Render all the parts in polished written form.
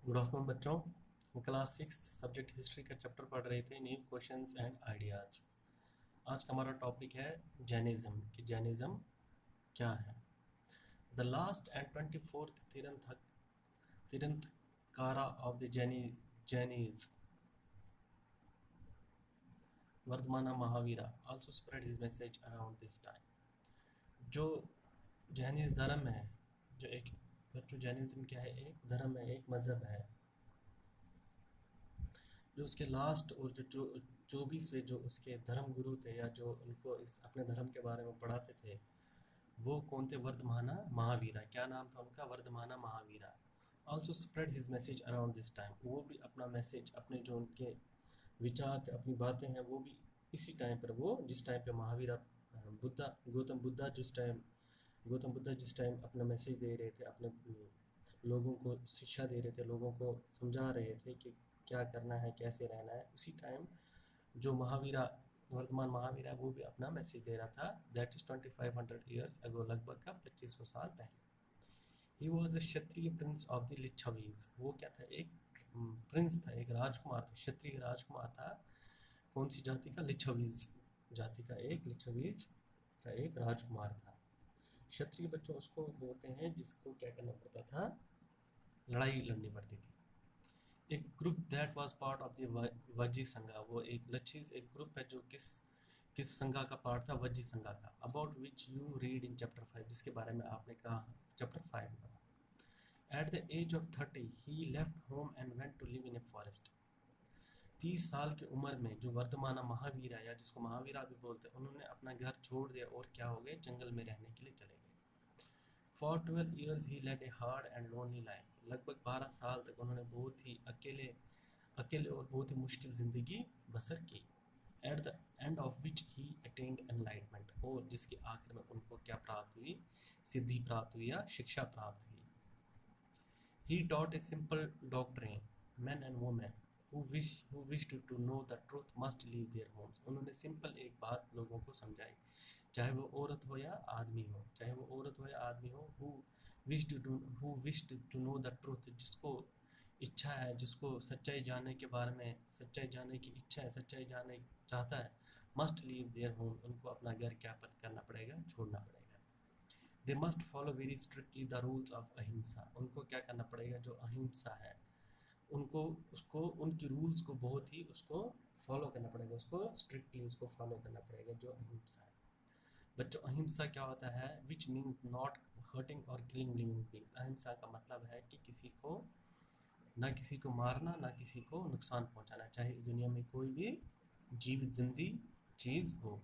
Good afternoon बच्चों। हम class 6 subject history का चैप्टर पढ़ रहे थे, न्यू क्वेश्चंस एंड आइडियाज़। आज का हमारा टॉपिक है जैनिज्म कि जैनिज्म क्या है। The last and 24th tirthankara of the Jains Vardhamana Mahavira also spread his message around this time. जो जैनिज धर्म है, जो एक बच्चों जैनिज्म क्या है, एक धर्म है, एक मज़हब है जो उसके लास्ट और जो 24वें जो उसके धर्म गुरु थे या जो उनको इस अपने धर्म के बारे में पढ़ाते थे, वो कौन थे? वर्धमाना महावीरा। क्या नाम था उनका? वर्धमाना Mahavira. Also spread his message around this time. वो भी अपना मैसेज, अपने जो उनके विचार थे, अपनी बातें हैं, वो भी इसी टाइम पर, वो जिस टाइम पे महावीरा गौतम बुद्धा जिस टाइम अपना मैसेज दे रहे थे, अपने लोगों को शिक्षा दे रहे थे, लोगों को समझा रहे थे कि क्या करना है, कैसे रहना है, उसी टाइम जो महावीरा, वर्तमान महावीरा, वो भी अपना मैसेज दे रहा था। दैट इज 2500 ईयर्स अगो, लगभग का 2500 साल पहले। He was a Kshatriya Prince of the Licchavis. वो क्या था? एक प्रिंस था, एक राजकुमार था, क्षत्रिय राजकुमार था। कौन सी जाति का? लिच्छवीज जाति का एक, लिच्छवीज का एक राजकुमार था। क्षत्रिय बच्चों उसको बोलते हैं जिसको क्या करना पड़ता था? लड़ाई लड़नी पड़ती थी। एक group that was part of the Vajji संघा। वो एक लच्छीज एक ग्रुप है जो किस संघा का पार्ट था? वज्जी संघा का। About which you read in chapter 5, जिसके बारे में आपने कहा चैप्टर 5 में। At the age of 30 he left home and went to live in a forest. 30 साल की उम्र में जो वर्धमाना महावीरा, या जिसको महावीरा भी बोलते हैं, उन्होंने अपना घर छोड़ दिया और क्या हो गए? जंगल में रहने के लिए चले गए। For 12 years he led a hard and lonely life. लगभग 12 साल तक उन्होंने बहुत ही अकेले और बहुत ही मुश्किल ज़िंदगी बसर की। At the end of which he attend enlightenment. और जिसके आखिर में उनको क्या प्राप्त हुई? सिद्धि प्राप्त हुई या शिक्षा प्राप्त हुई। ही taught a simple doctrine, men and women who wished to know the truth must leave their homes. उन्होंने सिंपल एक बात लोगों को समझाई, चाहे वो औरत हो या आदमी हो, चाहे वो औरत हो या आदमी हो। who wished to know the truth, जिसको इच्छा है, जिसको सच्चाई जानने के बारे में, सच्चाई जानने की इच्छा है, सच्चाई जानने चाहता है, मस्ट लीव देयर होम। उनको अपना घर क्या करना पड़ेगा? छोड़ना पड़ेगा। They must follow very strictly the rules of अहिंसा। उनको क्या करना पड़ेगा? जो अहिंसा है, उनको उसको उनकी रूल्स को बहुत ही उसको फॉलो करना पड़ेगा, उसको स्ट्रिक्टली उसको फॉलो करना पड़ेगा, जो अहिंसा है। बच्चों अहिंसा क्या होता है? विच मीन्स नॉट हर्टिंग और किलिंग लिविंग थिंग्स। अहिंसा का मतलब है कि किसी को मारना, ना किसी को नुकसान पहुंचाना, चाहे दुनिया में कोई भी जीवित जिंदी चीज हो।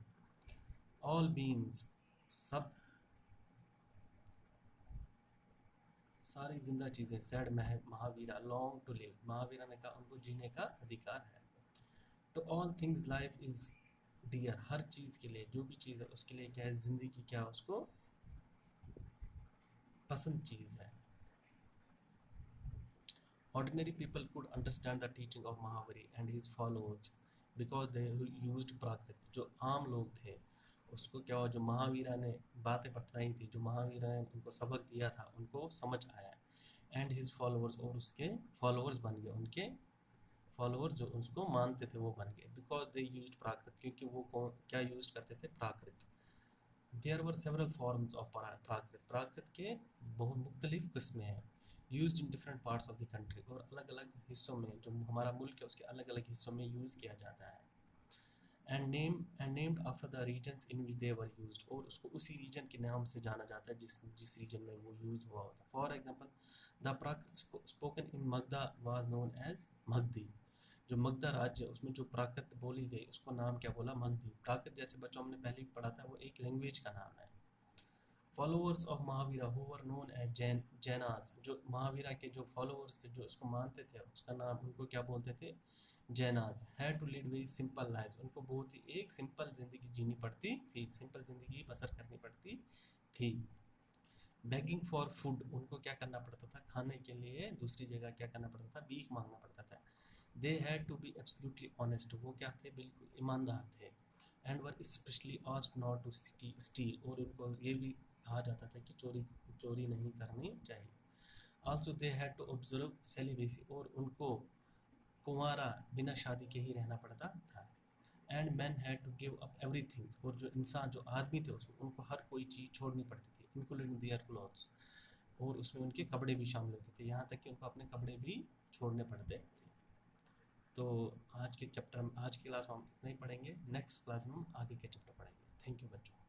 ऑल बीइंग्स, सब सारी जिंदा चीजें, said Mahavira, long to live. Mahavira ने कहा उनको जीने का अधिकार है। तो all things life is dear. हर चीज के लिए, जो भी चीज है उसके लिए क्या है? जिंदगी क्या उसको पसंद चीज है। Ordinary people could understand the teaching of Mahaviri and his followers because they used प्राकृत। जो आम लोग थे उसको क्या हुआ? जो महावीरा ने बातें बताई थी, जो महावीरा ने उनको सबक दिया था, उनको समझ आया। एंड हिज फॉलोअर्स, और उसके फॉलोअर्स बन गए, उनके फॉलोअर्स जो उसको मानते थे वो बन गए। बिकॉज दे यूज्ड प्राकृत, क्योंकि वो क्या यूज करते थे? Prakrit. There were several forms of Prakrit. Prakrit के बहुत मुख्तलिफ किस्में हैं। Use in different parts of the country, और अलग अलग हिस्सों में, जो हमारा मुल्क है उसके अलग अलग हिस्सों में यूज़ किया जाता है। And named after the regions in which they were used, और उसको उसी रीजन के नाम से जाना जाता है जिस रीजन में वो यूज़ हुआ होता है। For example, the Prakrit spoken in Magadha was known as Magadhi. जो मगधा राज्य, उसमें जो प्राकृत बोली गई उसको नाम क्या बोला? मगधी। प्राकृत जैसे बच्चों हमने पहले ही पढ़ा था, वो एक लैंग्वेज का नाम है। Followers of Mahavira who were known as Jainas. जो महावीरा के जो फॉलोअर्स थे, जो उसको मानते थे, उसका नाम, उनको क्या बोलते थे? Jainas. Had to lead very simple life. उनको बहुत ही एक सिंपल जिंदगी जीनी पड़ती थी, सिंपल जिंदगी बसर करनी पड़ती थी। बेगिंग फॉर फूड, उनको क्या करना पड़ता था? खाने के लिए दूसरी जगह क्या करना पड़ता था? भीख मांगना पड़ता था। They had to be absolutely honest, वो क्या थे? बिल्कुल ईमानदार थे। And were specially asked not to steal, और उनको ये भी कहा जाता था कि चोरी नहीं करनी चाहिए। Also they had to observe celibacy, और उनको कुंवारा बिना शादी के ही रहना पड़ता था। And man had to give up everything, और जो इंसान जो आदमी थे उसमें उनको हर कोई चीज़ छोड़नी पड़ती थी, इंक्लूडिंग देयर क्लॉथ्स, और उसमें उनके कपड़े भी शामिल होते थे, यहाँ तक कि उनको अपने कपड़े भी छोड़ने पड़ते थे। तो आज के क्लास में हम इतना ही पढ़ेंगे, नेक्स्ट क्लास में हम आगे के चैप्टर पढ़ेंगे। थैंक यू बच्चों।